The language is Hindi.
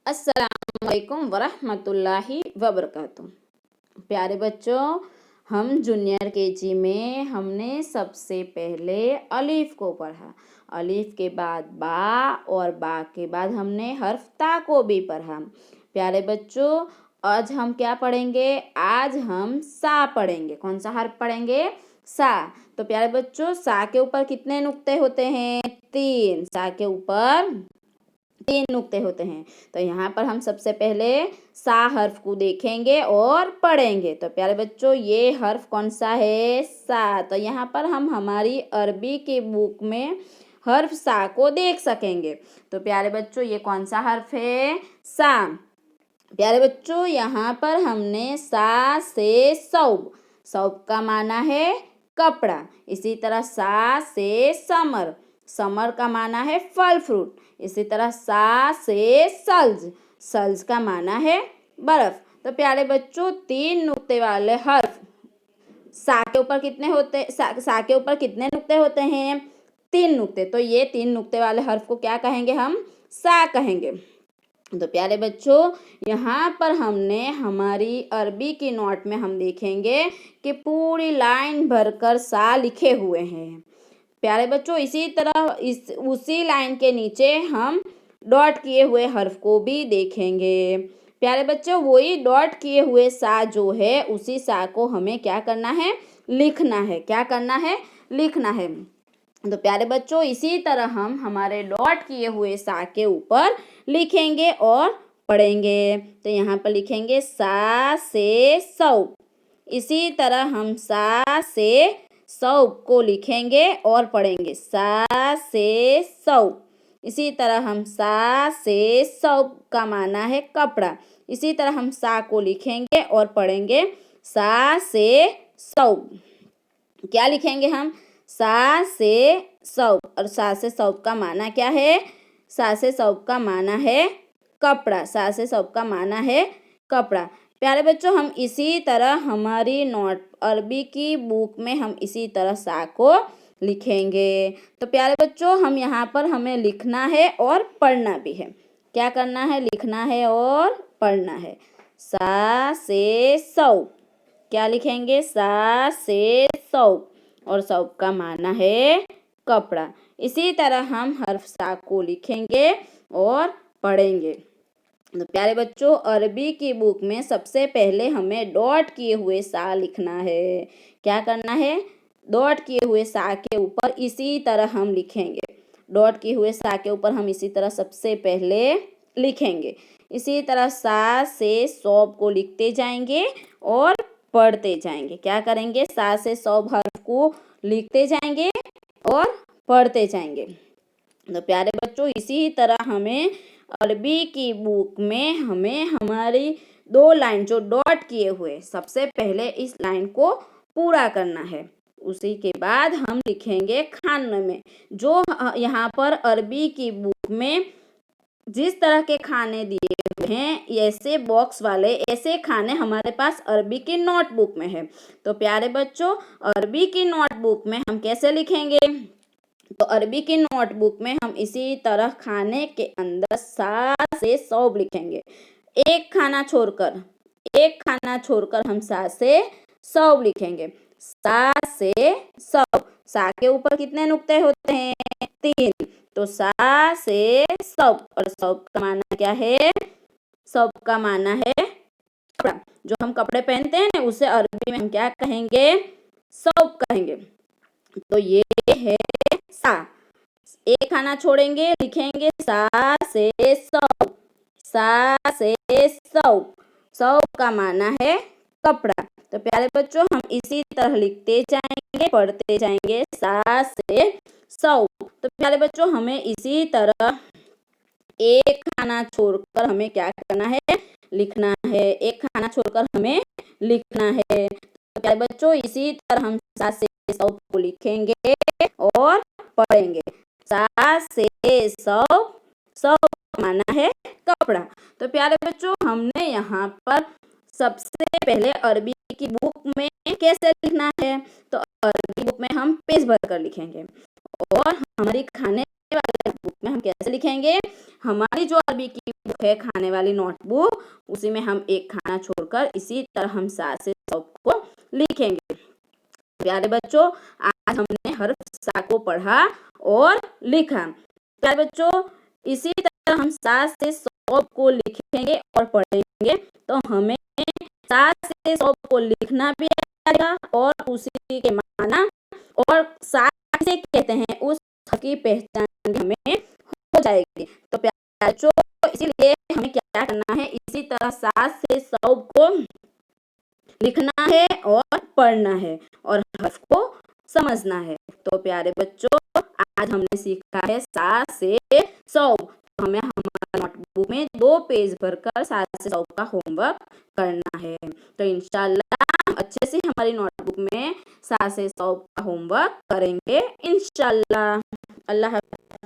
अस्सलाम वालेकुम वरहमतुल्लाहि वबरकातुहू। प्यारे बच्चों, हम जूनियर केजी में हमने सबसे पहले अलीफ को पढ़ा। अलीफ के बाद बा और बा के बाद हमने हर्फ ता को भी पढ़ा। प्यारे बच्चों, आज हम क्या पढ़ेंगे? आज हम सा पढ़ेंगे। कौन सा हर्फ पढ़ेंगे? सा। तो प्यारे बच्चों, सा के ऊपर कितने नुक्ते होते हैं? 3। सा के ऊपर 3 नुक्ते होते हैं। तो यहाँ पर हम सबसे पहले सा हर्फ को देखेंगे और पढ़ेंगे। तो प्यारे बच्चों, ये हर्फ कौन सा है? सा। तो यहाँ पर हम हमारी अरबी की बुक में हर्फ सा को देख सकेंगे। तो प्यारे बच्चों, ये कौन सा हर्फ है? सा। प्यारे बच्चों, यहाँ पर हमने सा से सौब, सौब का माना है कपड़ा। इसी तरह सा से समर, समर का माना है फल फ्रूट। इसी तरह सा से सल्ज, सल्ज का माना है बर्फ। तो प्यारे बच्चों, 3 नुक्ते वाले हर्फ सा के ऊपर कितने होते? सा के ऊपर कितने नुक्ते होते हैं? 3 नुक्ते। तो ये 3 नुक्ते वाले हर्फ को क्या कहेंगे? हम सा कहेंगे। तो प्यारे बच्चों, यहाँ पर हमने हमारी अरबी की नोट में हम देखेंगे कि पूरी लाइन भरकर सा लिखे हुए हैं। प्यारे बच्चों, इसी तरह उसी लाइन के नीचे हम डॉट किए हुए हर्फ को भी देखेंगे। प्यारे बच्चों, वही डॉट किए हुए सा जो है, उसी सा को हमें क्या करना है? लिखना है। क्या करना है? लिखना है। तो प्यारे बच्चों, इसी तरह हम हमारे डॉट किए हुए सा के ऊपर लिखेंगे और पढ़ेंगे। तो यहाँ पर लिखेंगे सा से सौब। इसी तरह हम सा से सौब को लिखेंगे और पढ़ेंगे। सा से सौब। इसी तरह हम सा से सौब का माना है कपड़ा। इसी तरह हम सा को लिखेंगे और पढ़ेंगे। सा से सौब। क्या लिखेंगे हम? सा से सौब। और सा से सौब का माना क्या है? सा से सौब का माना है कपड़ा। सा से सौब का माना है कपड़ा। प्यारे बच्चों, हम इसी तरह हमारी नोट अरबी की बुक में हम इसी तरह सा को लिखेंगे। तो प्यारे बच्चों, हम यहाँ पर हमें लिखना है और पढ़ना भी है। क्या करना है? लिखना है और पढ़ना है। सा से सौब। क्या लिखेंगे? सा से सौब। और सौब का माना है कपड़ा। इसी तरह हम हर्फ सा को लिखेंगे और पढ़ेंगे। तो प्यारे बच्चों, अरबी की बुक में सबसे पहले हमें डॉट किए हुए सा लिखना है। क्या करना है? डॉट किए हुए सा के ऊपर इसी तरह हम लिखेंगे। डॉट किए हुए सा के ऊपर हम इसी तरह सबसे पहले लिखेंगे। इसी तरह सा से सौब को लिखते जाएंगे और पढ़ते जाएंगे। क्या करेंगे? सा से सौब हर्फ को लिखते जाएंगे और पढ़ते जाएंगे। तो प्यारे बच्चों, इसी तरह हमें अरबी की बुक में हमें हमारी 2 लाइन जो डॉट किए हुए, सबसे पहले इस लाइन को पूरा करना है। उसी के बाद हम लिखेंगे खाने में। जो यहाँ पर अरबी की बुक में जिस तरह के खाने दिए हुए हैं, ऐसे बॉक्स वाले ऐसे खाने हमारे पास अरबी की नोटबुक में है। तो प्यारे बच्चों, अरबी की नोटबुक में हम कैसे लिखेंगे? तो अरबी की नोटबुक में हम इसी तरह खाने के अंदर सा से सौब लिखेंगे। एक खाना छोड़कर हम सा से सौब लिखेंगे। सा से सौब। सा के ऊपर कितने नुक्ते होते हैं? 3। तो सा से सौब। और सौब का माना क्या है? सौब का माना है कपड़ा। जो हम कपड़े पहनते हैं ना, उसे अरबी में हम क्या कहेंगे? सौब कहेंगे। तो ये है सा। एक खाना छोड़ेंगे, लिखेंगे सा से सौब। सा से सौब। सौब का माना है कपड़ा। तो प्यारे बच्चों, हम इसी तरह लिखते जाएंगे, पढ़ते जाएंगे। सा से सौब। तो प्यारे बच्चों, हमें इसी तरह एक खाना छोड़कर हमें क्या करना है? लिखना है। एक खाना छोड़कर हमें लिखना है। तो प्यारे बच्चों, इसी तरह हम सा से सौब को लिखेंगे और पढ़ेंगे। सा से सौब। सौब माना है कपड़ा। तो प्यारे बच्चों, हमने यहाँ पर सबसे पहले अरबी की बुक में कैसे लिखना है? तो अरबी बुक में हम पेज भर कर लिखेंगे और हमारी खाने वाली बुक में हम कैसे लिखेंगे? हमारी जो अरबी की बुक है, खाने वाली नोटबुक, उसी में हम एक खाना छोड़कर इसी तरह हम 7 से 100 को लिखेंगे। प्यारे बच्चों, आज हमने हर्फ सा को पढ़ा और लिखा। प्यारे बच्चों, इसी तरह हम 7 से 100 को लिखेंगे और पढ़ेंगे तो हमें 7 से 100 को लिखना भी आएगा और उसी के माना और 7 से कहते हैं उस की पहचान भी हमें हो जाएगी। तो प्यारे बच्चों, इसीलिए हमें क्या करना है, इसी तरह 7 से 100 को लिखना है और पढ़ना है और हर्फ को समझना है। तो प्यारे बच्चों, आज हमने सीखा है 7 से 100। हमें हमारे नोटबुक में 2 पेज भरकर 7 से 100 का होमवर्क करना है। तो इंशाल्लाह हम अच्छे से हमारी नोटबुक में 7 से 100 का होमवर्क करेंगे इंशाल्लाह। अल्लाह हाफ़िज़।